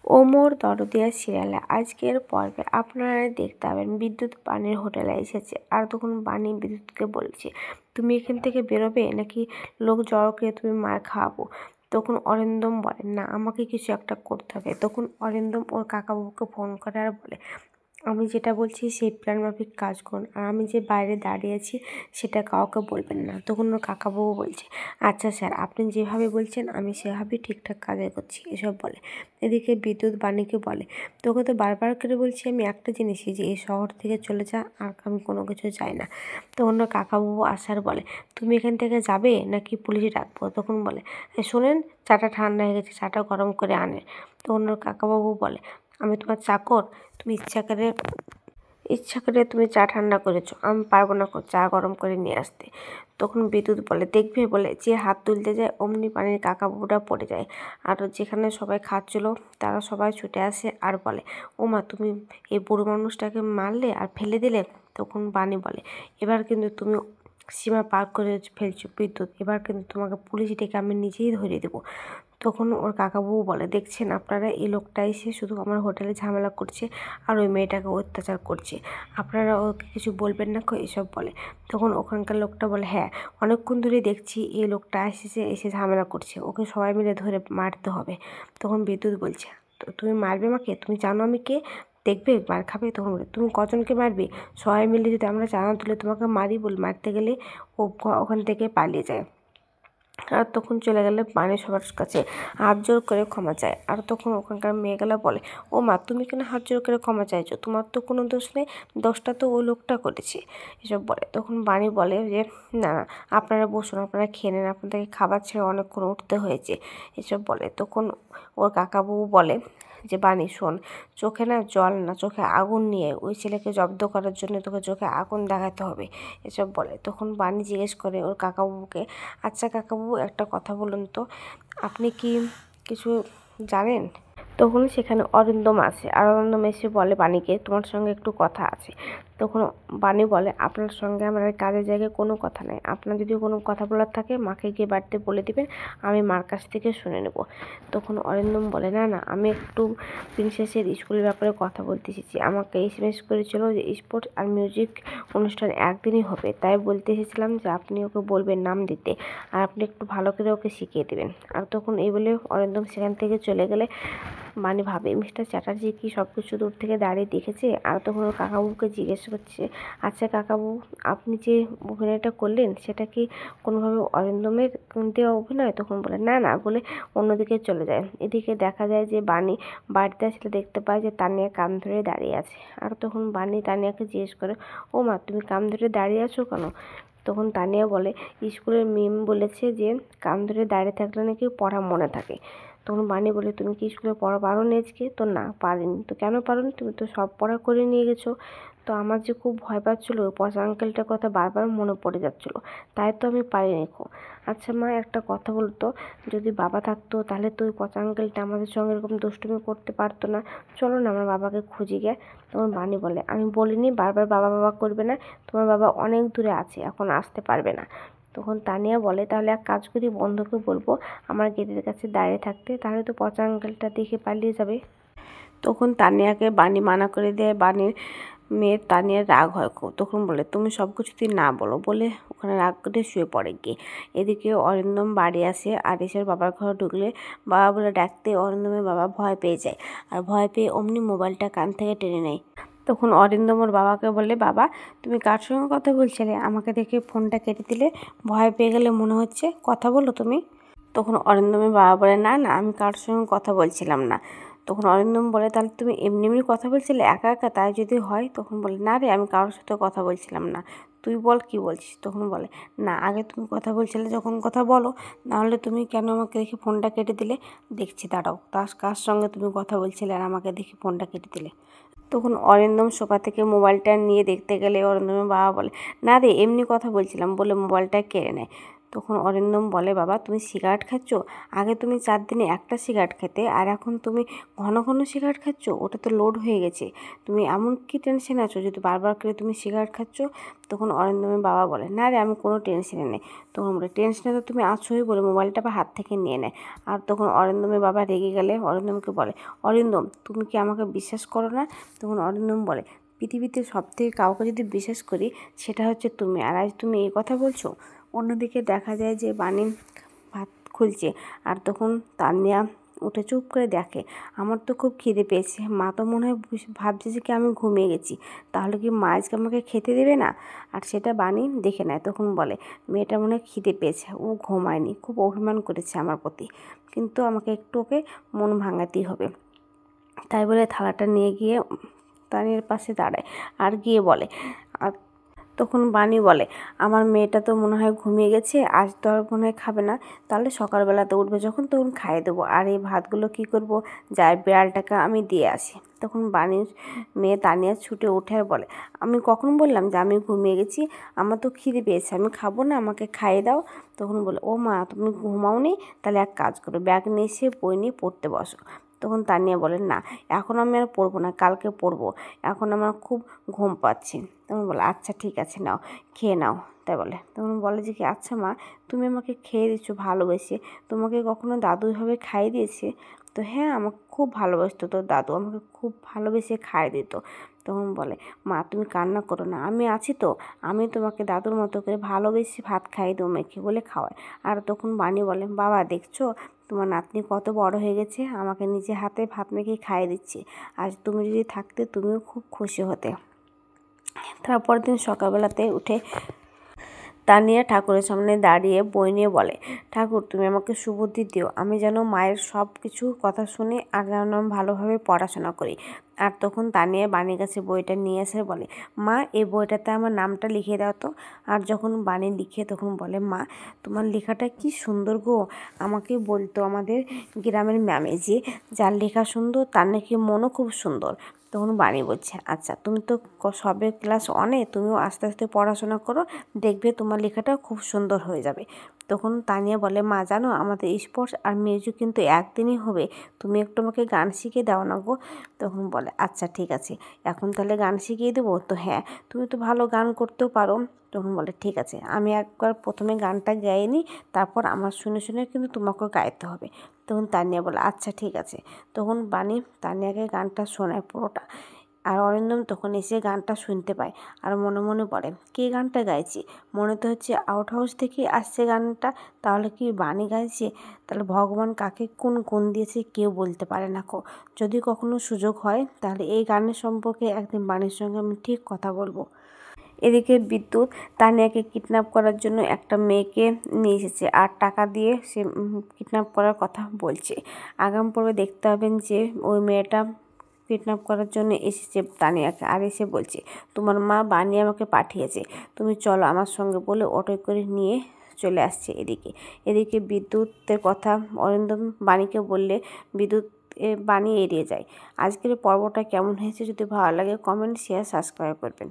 ও মোর দরদিয়া সিরিয়ালে আজকের পর্বে আপনারা দেখতে পাবেন বিদ্যুৎ বাণীর হোটেলে এসেছে। আর তখন বাণী বিদ্যুৎকে বলছে, তুমি এখান থেকে বেরোবে নাকি লোক জড়ো করে তুমি মার খাওয়াবো। তখন অরিন্দম বলে, না আমাকে কিছু একটা করতে হবে। তখন অরিন্দম ওর কাকাবাবুকে ফোন করে আর বলে, আমি যেটা বলছি সেই প্ল্যান মাফিক কাজ করুন, আর আমি যে বাইরে দাঁড়িয়ে আছি সেটা কাউকে বলবেন না। তখন ওর কাকাবাবু বলছে, আচ্ছা স্যার, আপনি যেভাবে বলছেন আমি সেভাবেই ঠিকঠাক কাজে করছি, এসব বলে। এদিকে বিদ্যুৎ বাণীকে বলে, তোকে তো বারবার করে বলছি আমি একটা জিনিসই, যে এই শহর থেকে চলে যা, আর আমি কোনো কিছু চাই না। তখন ওর কাকাবাবু আসার বলে, তুমি এখান থেকে যাবে নাকি পুলিশে ডাকবো। তখন বলে, শোনেন, চাটা ঠান্ডা হয়ে গেছে, চাটা গরম করে আনে। তখন ওর কাকাবাবু বলে, আমি তোমার চাকর, তুমি ইচ্ছা করে তুমি চা ঠান্ডা করেছো, আমি পারবো না চা গরম করে নিয়ে আসতে। তখন বিদ্যুৎ বলে, দেখবে বলে যে হাত তুলতে যায় অমনি পানির কাকাবাবুটা পড়ে যায়। আর যেখানে সবাই খাচ্ছিলো তারা সবাই ছুটে আসে আর বলে, ও মা, তুমি এই বুড়ো মানুষটাকে মারলে আর ফেলে দিলে। তখন বাণী বলে, এবার কিন্তু তুমি সীমা পার করে ফেলছো বিদ্যুৎ, এবার কিন্তু তোমাকে পুলিশ ডেকে আমি নিজেই ধরিয়ে দেবো। তখন ওর কাকাবাবু বলে, দেখছেন আপনারা, এই লোকটা এসে শুধু আমার হোটেলে ঝামেলা করছে আর ওই মেয়েটাকে অত্যাচার করছে, আপনারা ওকে কিছু বলবেন না এসব বলে। তখন ওখানকার লোকটা বলে, হ্যাঁ, অনেকক্ষণ ধরে দেখছি এই লোকটা এসে ঝামেলা করছে, ওকে সবাই মিলে ধরে মারতে হবে। তখন বিদ্যুৎ বলছে, তো তুমি মারবে আমাকে, তুমি জানো আমি কে, দেখবে মার খাবে। তখন বলে, তুমি কজনকে মারবে, সবাই মিলে যদি আমরা চাঁদা তুলে তোমাকে মারতে গেলে ও ওখান থেকে পালিয়ে যায়। আর তখন চলে গেলে বাণী সবার কাছে হাত জোর করে ক্ষমা চায়। আর তখন ওখানকার মেয়েগুলো বলে, ও মা, তুমি কেন হাত জোর করে ক্ষমা চাইছো, তোমার তো কোনো দোষ নেই, দোষটা তো ওই লোকটা করেছে, এসব বলে। তখন বাণী বলে যে, না না, আপনারা বসুন, আপনারা খেয়ে নেন, আপনাদেরকে খাবার ছেড়ে অনেকক্ষণ উঠতে হয়েছে, এসব বলে। তখন ওর কাকাবাবু বলে যে, বাণী শোন, চোখে না জল না, চোখে আগুন নিয়ে ওই ছেলেকে জব্দ করার জন্য তোকে চোখে আগুন দেখাতে হবে, এসব বলে। তখন বাণী জিজ্ঞেস করে ওর কাকাবাবুকে, আচ্ছা কাকাবাবু, একটা কথা বলুন তো, আপনি কি কিছু জানেন। তখন সেখানে অরিন্দম আসে, আর অরিন্দম এসে বলে বাণীকে, তোমার সঙ্গে একটু কথা আছে। তখন বাণী বলে, আপনার সঙ্গে আমার কাজের জায়গায় কোনো কথা নেই, আপনার যদি কোনো কথা বলার থাকে মাকে গিয়ে বাড়িতে বলে দিবেন, আমি মার কাছ থেকে শুনে নেব। তখন অরিন্দম বলে, না না, আমি একটু প্রিন্সেসের স্কুলের ব্যাপারে কথা বলতে এসেছি, আমাকে এসএমএস করেছিল যে স্পোর্টস আর মিউজিক অনুষ্ঠান একদিনই হবে, তাই বলতে এসেছিলাম যে আপনি ওকে বলবেন নাম দিতে, আর আপনি একটু ভালো করে ওকে শিখিয়ে দেবেন। আর তখন এই বলে অরিন্দম সেখান থেকে চলে গেলে বাণী ভাবে, মিস্টার চ্যাটার্জি কি সব কিছু দূর থেকে দাঁড়িয়ে দেখেছে। আর তখন ওর কাকাবাবুকে জিজ্ঞেস করছে, আচ্ছা কাকাবাবু, আপনি যে অভিনয়টা করলেন সেটা কি কোনোভাবে অরিন্দমের দেওয়া অভিনয়। তখন বলে, না না, বলে অন্যদিকে চলে যায়। এদিকে দেখা যায় যে বাণী বাড়িতে আসলে দেখতে পায় যে তানিয়া কান ধরে দাঁড়িয়ে আছে। আর তখন বাণী তানিয়াকে জিজ্ঞেস করে, ও মা, তুমি কান ধরে দাঁড়িয়ে আছো কেন। তখন তানিয়া বলে, স্কুলের মিম বলেছে যে কান ধরে দাঁড়িয়ে থাকলে নাকি পড়া মনে থাকে। তখন বাণী বলে, তুমি কি স্কুলে পড়া পারোনি আজকে। তো না, পারিনি। তো কেন পারোনি, তুমি তো সব পড়া করে নিয়ে গেছো। তো আমার যে খুব ভয় পাচ্ছিলো, ওই পচা আঙ্কেলটার কথা বারবার মনে পড়ে যাচ্ছিলো, তাই তো আমি পারিনি। আচ্ছা মা, একটা কথা বলতো, যদি বাবা থাকতো তাহলে তো ওই পচা আঙ্কেলটা আমাদের সঙ্গে এরকম দুষ্টুমি করতে পারতো না, চলো না আমার বাবাকে খুঁজে গে। তখন বাণী বলে, আমি বলিনি বারবার বাবা বাবা করবে না, তোমার বাবা অনেক দূরে আছে, এখন আসতে পারবে না। তখন তানিয়া বলে, তাহলে এক কাজ করি, বন্ধুকে বলবো আমার গেটের কাছে দাঁড়িয়ে থাকতে, তাহলে তো পচা আঙ্কেলটা দেখে পালিয়ে যাবে। তখন তানিয়াকে বাণী মানা করে দেয়। বাণীর মেয়ে তানিয়ার রাগ হয় খুব। তখন বলে, তুমি সব কিছুতেই না বলো, বলে ওখানে রাগ করে শুয়ে পড়ে গিয়ে। এদিকে অরিন্দম বাড়ি আসে, আর এসে বাবার ঘরে ঢুকলে বাবা বলে ডাকতে অরিন্দমের বাবা ভয় পেয়ে যায়, আর ভয় পেয়ে অমনি মোবাইলটা কান থেকে টেনে নেয়। তখন অরিন্দম ওর বাবাকে বলে, বাবা তুমি কার সঙ্গে কথা বলছিলে, আমাকে দেখে ফোনটা কেটে দিলে, ভয় পেয়ে গেলে মনে হচ্ছে, কথা বলো তুমি। তখন অরিন্দমের বাবা বলে, না না, আমি কার সঙ্গে কথা বলছিলাম না। তখন অরিন্দম বলে, তাহলে তুমি এমনি এমনি কথা বলছিলে একা একা, তাই যদি হয়। তখন বলে, না রে, আমি কারোর সাথে কথা বলছিলাম না, তুই বল কি বলছিস। তখন বলে, না, আগে তুমি কথা বলছিলে যখন কথা বলো, নাহলে তুমি কেন আমাকে দেখে ফোনটা কেটে দিলে। দেখছি দাঁড়াও, কার সঙ্গে তুমি কথা বলছিলে আর আমাকে দেখে ফোনটা কেটে দিলে। তখন অরিন্দম সোফা থেকে মোবাইলটা নিয়ে দেখতে গেলে অরিন্দমের বাবা বলে, না রে, এমনি কথা বলছিলাম, বলে মোবাইলটা কেড়ে নেয়। তখন অরিন্দম বলে, বাবা তুমি সিগারেট খাচ্ছ? আগে তুমি 4 দিনে একটা সিগারেট খেতে, আর এখন তুমি ঘন ঘন সিগারেট খাচ্ছ, ওটা তো লোড হয়ে গেছে। তুমি এমন কি টেনশন আছো যদি বারবার করে তুমি সিগারেট খাচ্ছ? তখন অরিন্দমের বাবা বলে, না রে আমি কোনো টেনশনে নেই। তখন বলে, টেনশনে তো তুমি আছোই বলে মোবাইলটা আবার হাত থেকে নিয়ে নেয়। আর তখন অরিন্দমের বাবা রেগে গেলে অরিন্দমকে বলে, অরিন্দম তুমি কি আমাকে বিশ্বাস করো না? তখন অরিন্দম বলে, পৃথিবীতে সবথেকে কাউকে যদি বিশ্বাস করি সেটা হচ্ছে তুমি, আর আজ তুমি এই কথা বলছো? অন্যদিকে দেখা যায় যে বানি ভাত খুলছে, আর তখন তানিয়া উঠে চুপ করে দেখে, আমার তো খুব খিদে পেয়েছে। মা তো মনে হয় ভাবছে যে কি আমি ঘুমিয়ে গেছি, তাহলে কি মা আজকে আমাকে খেতে দেবে না? আর সেটা বানি দেখে নেয়। তখন বলে, মেয়েটা মনে হয় খিদে পেয়েছে, ও ঘুমায়নি, খুব অভিমান করেছে আমার প্রতি, কিন্তু আমাকে একটু ওকে মন ভাঙাতেই হবে। তাই বলে থালাটা নিয়ে গিয়ে তানিয়ার পাশে দাঁড়ায় আর গিয়ে বলে, আর তখন বানি বলে, আমার মেয়েটা তো মনে হয় ঘুমিয়ে গেছে, আজ তো আর মনে হয় খাবে না, তাহলে সকালবেলাতে উঠবে যখন তখন খাইয়ে দেবো। আর এই ভাতগুলো কি করব, যাই বিড়ালটাকে আমি দিয়ে আসি। তখন বানির মেয়ে তানিয়া ছুটে ওঠে আর বলে, আমি কখন বললাম যে আমি ঘুমিয়ে গেছি? আমার তো খিদে পেয়েছে, আমি খাবো না, আমাকে খাইয়ে দাও। তখন বলে, ও মা তুমি ঘুমাওনি? তাহলে এক কাজ করো, ব্যাগ নিয়ে এসে বই নিয়ে পড়তে বসো। তখন তানিয়া বলে, না এখন আমি আর পড়বো না, কালকে পড়বো, এখন আমার খুব ঘুম পাচ্ছে। তখন বলে, আচ্ছা ঠিক আছে, নাও খেয়ে নাও। তাই বলে, তখন বলে যে কি, আচ্ছা মা তুমি আমাকে খেয়ে দিচ্ছ ভালোবেসে, তোমাকে কখনো দাদু এভাবে খাইয়ে দিয়েছে? তো হ্যাঁ, আমাকে খুব ভালোবাসতো তোর দাদু, আমাকে খুব ভালোবেসে খাইয়ে দিত। তখন বলে, মা তুমি কান্না করো না, আমি আছি তো, আমি তোমাকে দাদুর মতো করে ভালোবেসে ভাত খাইয়ে দেবো, মেখে বলে খাওয়ায়। আর তখন বানি বলে, বাবা দেখছো তোমার নাতনি কত বড় হয়ে গেছে, আমাকে নিজে হাতে ভাত মেখে খাইয়ে দিচ্ছে, আজ তুমি যদি থাকতে তুমিও খুব খুশি হতে। তারপর দিন সকালবেলাতে উঠে তানিয়া ঠাকুরের সামনে দাঁড়িয়ে বই নিয়ে বলে, ঠাকুর তুমি আমাকে সুবুদ্ধি দিও, আমি যেন মায়ের সব কিছু কথা শুনি, আর যেন আমি ভালোভাবে পড়াশোনা করি। আর তখন তানিয়া বানির কাছে বইটা নিয়ে এসে বলে, মা এই বইটাতে আমার নামটা লিখে দাও তো। আর যখন বানি লিখে তখন বলে, মা তোমার লেখাটা কি সুন্দর গো, আমাকে বলতো আমাদের গ্রামের ম্যামে যে যার লেখা সুন্দর তার নাকি মনও খুব সুন্দর। তখন বানি বলছে, আচ্ছা তুমি তো সবে ক্লাস 1-এ, তুমিও আস্তে আস্তে পড়াশোনা করো, দেখবে তোমার লেখাটা খুব সুন্দর হয়ে যাবে। তখন তানিয়া বলে, মা জানো আমাদের স্পোর্টস আর মিউজিক কিন্তু একদিনই হবে, তুমি একটু আমাকে গান শিখিয়ে দাও না গো। তখন বলে, আচ্ছা ঠিক আছে, এখন তাহলে গান শিখিয়ে দেবো তো? হ্যাঁ তুমি তো ভালো গান করতেও পারো। তখন বলে, ঠিক আছে, আমি একবার প্রথমে গানটা গাইয়ে নিই, তারপর আমার শুনে শুনে কিন্তু তোমাকেও গাইতে হবে। তখন তানিয়া বলে, আচ্ছা ঠিক আছে। তখন বানি তানিয়াকে গানটা শোনায় পুরোটা। আর অরিন্দম তখন এসে গানটা শুনতে পায় আর মনে মনে বলে, কে গানটা গাইছে? মনে তো হচ্ছে আউট হাউস থেকে আসছে গানটা, তাহলে কি বানি গাইছে? তাহলে ভগবান কাকে কোন গুণ দিয়েছে কেউ বলতে পারে না কো। যদি কখনো সুযোগ হয় তাহলে এই গানের সম্পর্কে একদিন বাণীর সঙ্গে আমি ঠিক কথা বলবো। এদিকে বিদ্যুৎ তানিয়াকে কিডন্যাপ করার জন্য একটা মেয়েকে নিয়ে এসেছে, আর টাকা দিয়ে সে কিডন্যাপ করার কথা বলছে। আগাম পর্বে দেখতে পাবেন যে ওই মেয়েটা কিডন্যাপ করার জন্য এসেছে তানিয়াকে, আর এসে বলছে, তোমার মা বানি আমাকে পাঠিয়েছে, তুমি চলো আমার সঙ্গে, বলে অটোয় করে নিয়ে চলে আসছে। এদিকে বিদ্যুতের কথা অরিন্দম বাণীকে বললে বিদ্যুৎ বাণী এড়িয়ে যায়। আজকের পর্বটা কেমন হয়েছে, যদি ভালো লাগে কমেন্ট, শেয়ার, সাবস্ক্রাইব করবেন।